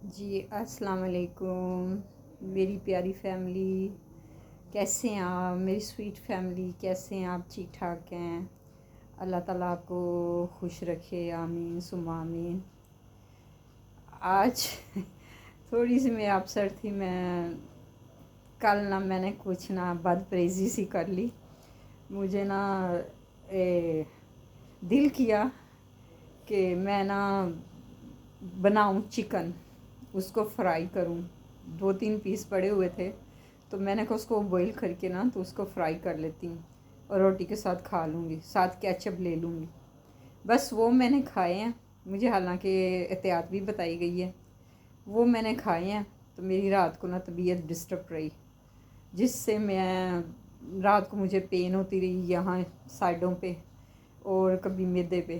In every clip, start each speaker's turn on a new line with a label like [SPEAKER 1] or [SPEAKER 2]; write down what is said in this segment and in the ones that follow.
[SPEAKER 1] جی السلام علیکم میری پیاری فیملی، کیسے ہیں آپ؟ میری سویٹ فیملی کیسے ہیں آپ؟ ٹھیک ٹھاک ہیں؟ اللہ تعالیٰ آپ کو خوش رکھے، آمین ثم آمین۔ آج تھوڑی سی میں اپسیٹ تھی، میں کل میں نے کچھ بد پریزی سی کر لی۔ مجھے دل کیا کہ میں بناؤں چکن، اس کو فرائی کروں۔ 2-3 پیس پڑے ہوئے تھے تو میں نے کہا اس کو بوائل کر کے تو اس کو فرائی کر لیتی ہوں اور روٹی کے ساتھ کھا لوں گی، ساتھ کیچپ لے لوں گی۔ بس وہ میں نے کھائے ہیں، مجھے حالانکہ احتیاط بھی بتائی گئی ہے، وہ میں نے کھائے ہیں تو میری رات کو طبیعت ڈسٹرب رہی، جس سے میں رات کو مجھے پین ہوتی رہی یہاں سائڈوں پہ اور کبھی معدے پہ،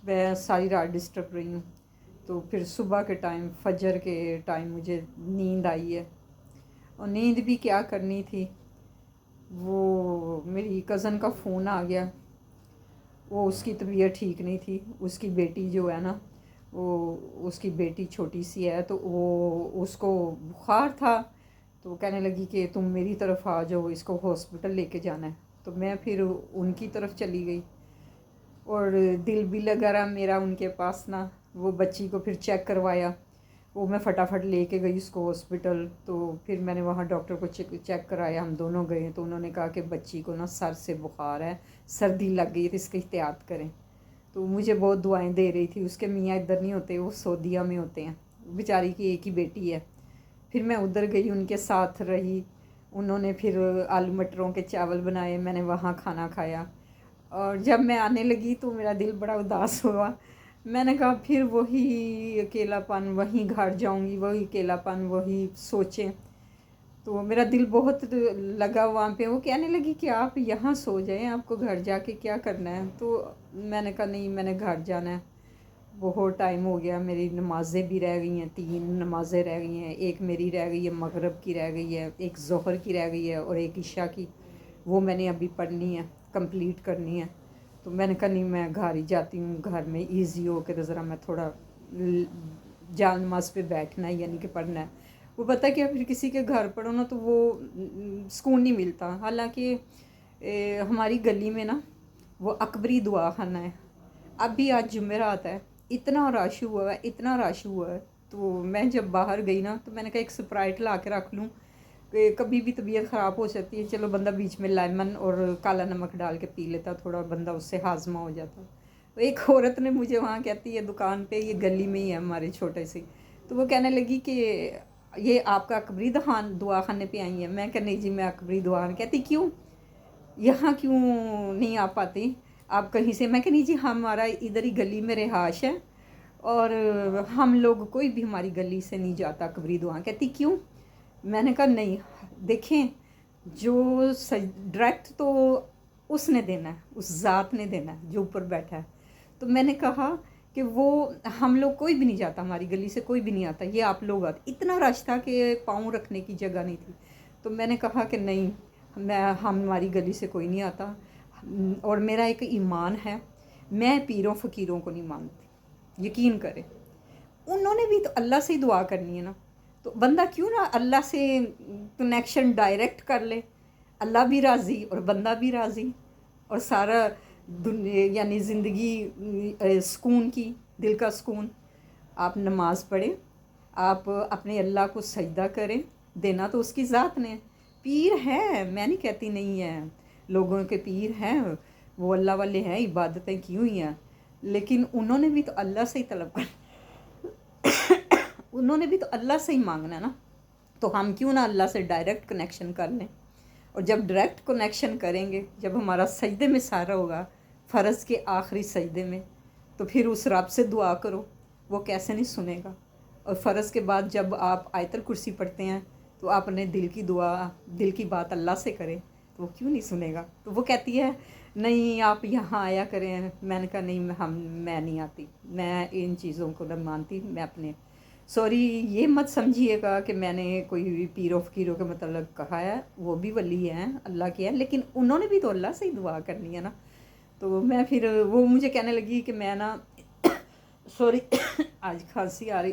[SPEAKER 1] میں ساری رات ڈسٹرب رہی ہوں۔ تو پھر صبح کے ٹائم، فجر کے ٹائم مجھے نیند آئی ہے، اور نیند بھی کیا کرنی تھی، وہ میری کزن کا فون آ گیا۔ وہ اس کی طبیعت ٹھیک نہیں تھی، اس کی بیٹی جو ہے وہ اس کی بیٹی چھوٹی سی ہے، تو وہ اس کو بخار تھا، تو وہ کہنے لگی کہ تم میری طرف آ جاؤ، اس کو ہاسپٹل لے کے جانا ہے۔ تو میں پھر ان کی طرف چلی گئی، اور دل بھی لگا رہا میرا ان کے پاس وہ بچی کو پھر چیک کروایا، وہ میں فٹافٹ لے کے گئی اس کو ہاسپٹل۔ تو پھر میں نے وہاں ڈاکٹر کو چیک کرایا، ہم دونوں گئے تو انہوں نے کہا کہ بچی کو سر سے بخار ہے، سردی لگ گئی تو اس کی احتیاط کریں۔ تو مجھے بہت دعائیں دے رہی تھی، اس کے میاں ادھر نہیں ہوتے، وہ سعودیہ میں ہوتے ہیں، بیچاری کی ایک ہی بیٹی ہے۔ پھر میں ادھر گئی، ان کے ساتھ رہی، انہوں نے پھر آلو مٹروں کے چاول بنائے، میں نے وہاں کھانا کھایا، اور جب میں آنے لگی تو میرا دل بڑا اداس ہوا۔ میں نے کہا پھر وہی اکیلا پن، وہیں گھر جاؤں گی، وہی اکیلا پن، وہی سوچیں۔ تو میرا دل بہت لگا وہاں پہ۔ وہ کہنے لگی کہ آپ یہاں سو جائیں، آپ کو گھر جا کے کیا کرنا ہے؟ تو میں نے کہا نہیں، میں نے گھر جانا ہے، بہت ٹائم ہو گیا، میری نمازیں بھی رہ گئی ہیں، 3 نمازیں رہ گئی ہیں، ایک میری رہ گئی ہے مغرب کی، رہ گئی ہے ایک ظہر کی، رہ گئی ہے اور ایک عشاء کی، وہ میں نے ابھی پڑھنی ہے، کمپلیٹ کرنی ہے۔ تو میں نے کہا نہیں، میں گھر ہی جاتی ہوں، گھر میں ایزی ہو کے تو ذرا میں تھوڑا جان نماز پہ بیٹھنا ہے، یعنی کہ پڑھنا ہے۔ وہ پتہ کیا، پھر کسی کے گھر پڑھو تو وہ سکون نہیں ملتا۔ حالانکہ ہماری گلی میں وہ اکبری دعا خانہ ہے، اب بھی آج جمعرات ہے، اتنا رش ہوا ہے، اتنا رش ہوا ہے۔ تو میں جب باہر گئی تو میں نے کہا ایک سپرائٹ لا کے رکھ لوں، کہ کبھی بھی طبیعت خراب ہو سکتی ہے، چلو بندہ بیچ میں لیمن اور کالا نمک ڈال کے پی لیتا، تھوڑا بندہ اس سے ہاضمہ ہو جاتا۔ ایک عورت نے مجھے وہاں کہتی ہے دکان پہ، یہ گلی میں ہی ہے ہمارے چھوٹے سے، تو وہ کہنے لگی کہ یہ آپ کا اکبری دعا خانے پہ آئی ہیں؟ میں کہ نہیں جی، میں اکبری دعا، کہتی کیوں یہاں کیوں نہیں آ پاتی آپ کہیں سے؟ میں کہ نہیں جی، ہمارا ادھر ہی گلی میں رہائش ہے، اور ہم لوگ کوئی بھی ہماری گلی سے نہیں جاتا اکبری دعا۔ کہتی کیوں؟ میں نے کہا نہیں، دیکھیں جو ڈائریکٹ تو اس نے دینا ہے، اس ذات نے دینا ہے جو اوپر بیٹھا ہے۔ تو میں نے کہا کہ وہ ہم لوگ کوئی بھی نہیں جاتا، ہماری گلی سے کوئی بھی نہیں آتا، یہ آپ لوگ آتے۔ اتنا رش تھا کہ پاؤں رکھنے کی جگہ نہیں تھی۔ تو میں نے کہا کہ نہیں، ہماری گلی سے کوئی نہیں آتا، اور میرا ایک ایمان ہے، میں پیروں فقیروں کو نہیں مانتی، یقین کرے۔ انہوں نے بھی تو اللہ سے ہی دعا کرنی ہے تو بندہ کیوں اللہ سے کنیکشن ڈائریکٹ کر لے، اللہ بھی راضی اور بندہ بھی راضی، اور سارا یعنی زندگی سکون کی، دل کا سکون۔ آپ نماز پڑھیں، آپ اپنے اللہ کو سجدہ کریں، دینا تو اس کی ذات نے۔ پیر ہے، میں نہیں کہتی نہیں ہے، لوگوں کے پیر ہیں، وہ اللہ والے ہیں، عبادتیں کی ہوئی ہیں، لیکن انہوں نے بھی تو اللہ سے ہی طلب کرنا، انہوں نے بھی تو اللہ سے ہی مانگنا ہے تو ہم کیوں اللہ سے ڈائریکٹ کنیکشن کر لیں؟ اور جب ڈائریکٹ کنیکشن کریں گے، جب ہمارا سجدے میں سارا ہوگا، فرض کے آخری سجدے میں، تو پھر اس رب سے دعا کرو، وہ کیسے نہیں سنے گا؟ اور فرض کے بعد جب آپ آیت الکرسی پڑھتے ہیں تو آپ اپنے دل کی دعا، دل کی بات اللہ سے کریں، تو وہ کیوں نہیں سنے گا؟ تو وہ کہتی ہے نہیں آپ یہاں آیا کریں۔ میں نے کہا نہیں، میں نہیں آتی، میں ان چیزوں کو نہیں مانتی، میں اپنے سوری یہ مت سمجھیے گا کہ میں نے کوئی پیروں فقیروں کے متعلق کہا ہے، وہ بھی ولی ہیں، اللہ کے ہیں، لیکن انہوں نے بھی تو اللہ سے ہی دعا کرنی ہے تو میں پھر وہ مجھے کہنے لگی کہ میں سوری آج کھانسی آ رہی،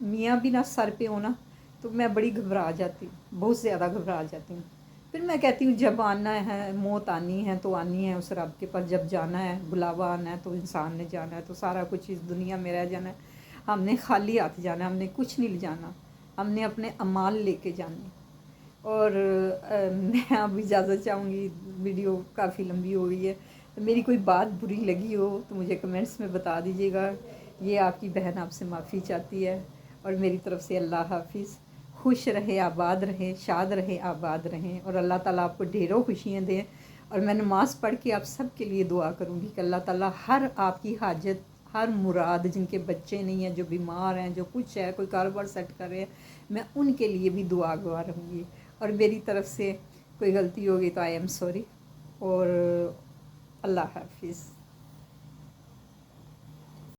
[SPEAKER 1] میاں بھی نا سر پہ ہو نا تو میں بڑی گھبرا جاتی ہوں، بہت زیادہ گھبرا جاتی ہوں. پھر میں کہتی ہوں جب آنا ہے، موت آنی ہے تو آنی ہے اس رب کے پاس، جب جانا ہے بلاوا آنا ہے تو انسان نے جانا ہے، تو سارا کچھ اس دنیا میں رہ جانا ہے. ہم نے خالی ہاتھ جانا ہے، ہم نے کچھ نہیں لے جانا، ہم نے اپنے اعمال لے کے جانے. اور میں اب اجازت چاہوں گی، ویڈیو کافی لمبی ہو گئی ہے. میری کوئی بات بری لگی ہو تو مجھے کمنٹس میں بتا دیجیے گا. یہ آپ کی بہن آپ سے معافی چاہتی ہے، اور میری طرف سے اللہ حافظ. خوش رہے، آباد رہیں، شاد رہیں، آباد رہیں، اور اللہ تعالیٰ آپ کو ڈھیروں خوشیاں دیں. اور میں نماز پڑھ کے آپ سب کے لیے دعا کروں گی کہ اللہ تعالیٰ ہر آپ کی حاجت، ہر مراد، جن کے بچے نہیں ہیں، جو بیمار ہیں، جو کچھ ہے، کوئی کاروبار سیٹ کر رہے ہیں، میں ان کے لیے بھی دعا گوا رہوں گی. اور میری طرف سے کوئی غلطی ہوگی تو آئی ایم سوری. اور اللہ حافظ.